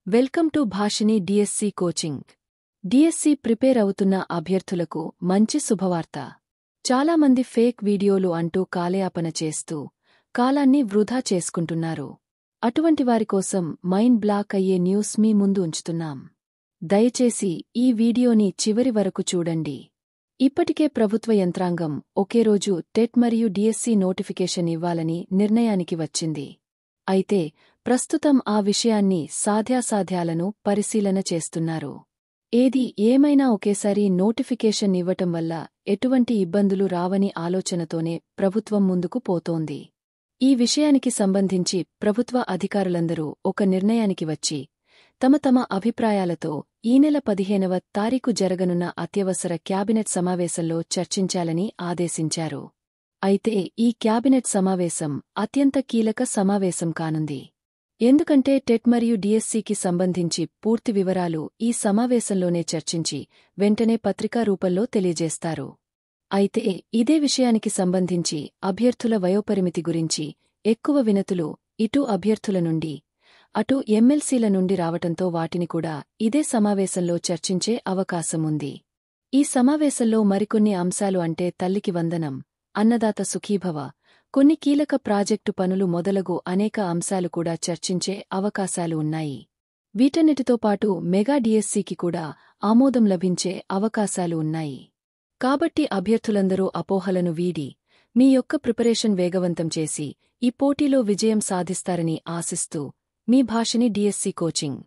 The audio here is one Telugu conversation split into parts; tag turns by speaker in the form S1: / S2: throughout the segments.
S1: Welcome to భాషిని DSC coaching. DSC prepare అవుతున్న అభ్యర్థులకు మంచి శుభవార్త. చాలామంది ఫేక్ వీడియోలు అంటూ కాలయాపన చేస్తూ కాలాన్ని వృధా చేసుకుంటున్నారు. అటువంటి వారి కోసం మైండ్ బ్లాక్ అయ్యే న్యూస్ మీ ముందు ఉంచుతున్నాం. దయచేసి ఈ వీడియోని చివరి వరకు చూడండి. ఇప్పటికే ప్రభుత్వ యంత్రాంగం ఒకే రోజు టెట్ మరియు డిఎస్సి నోటిఫికేషన్ ఇవ్వాలని నిర్ణయానికి వచ్చింది. అయితే ప్రస్తుతం ఆ విషయాన్ని సాధ్యాసాధ్యాలను పరిశీలన చేస్తున్నారు. ఏది ఏమైనా ఒకేసారి నోటిఫికేషన్ ఇవ్వటం వల్ల ఎటువంటి ఇబ్బందులు రావని ఆలోచనతోనే ప్రభుత్వం ముందుకు పోతోంది. ఈ విషయానికి సంబంధించి ప్రభుత్వ అధికారులందరూ ఒక నిర్ణయానికి వచ్చి తమ తమ అభిప్రాయాలతో ఈ నెల 15వ తారీఖు జరగనున్న అత్యవసర క్యాబినెట్ సమావేశంలో చర్చించాలని ఆదేశించారు. అయితే ఈ క్యాబినెట్ సమావేశం అత్యంత కీలక సమావేశం కానుంది. ఎందుకంటే టెట్ మరియు డిఎస్సికి సంబంధించి పూర్తి వివరాలు ఈ సమావేశంలోనే చర్చించి వెంటనే పత్రికా రూపంలో తెలియజేస్తారు. అయితే ఇదే విషయానికి సంబంధించి అభ్యర్థుల వయోపరిమితి గురించి ఎక్కువ వినతులు ఇటు అభ్యర్థుల నుండి అటు ఎమ్మెల్సీల నుండి రావటంతో వాటిని కూడా ఇదే సమావేశంలో చర్చించే అవకాశముంది. ఈ సమావేశంలో మరికొన్ని అంశాలు అంటే తల్లికి వందనం, అన్నదాత సుఖీభవ, కొన్ని కీలక ప్రాజెక్టు పనులు మొదలగు అనేక అంశాలు కూడా చర్చించే అవకాశాలు ఉన్నాయి. వీటన్నిటితో పాటు మెగా డిఎస్సికి కూడా ఆమోదం లభించే అవకాశాలు ఉన్నాయి. కాబట్టి అభ్యర్థులందరూ అపోహలను వీడి మీ యొక్క ప్రిపరేషన్ వేగవంతం చేసి ఈ పోటీలో విజయం సాధిస్తారని ఆశిస్తూ మీ భాషిని డిఎస్సి కోచింగ్.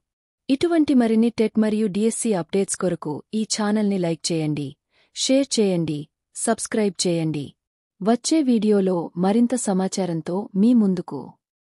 S1: ఇటువంటి మరిన్ని టెట్ మరియు డిఎస్సి అప్డేట్స్ కొరకు ఈ ఛానల్ని లైక్ చేయండి, షేర్ చేయండి, సబ్స్క్రైబ్ చేయండి. వచ్చే వీడియోలో మరింత సమాచారంతో మీ ముందుకు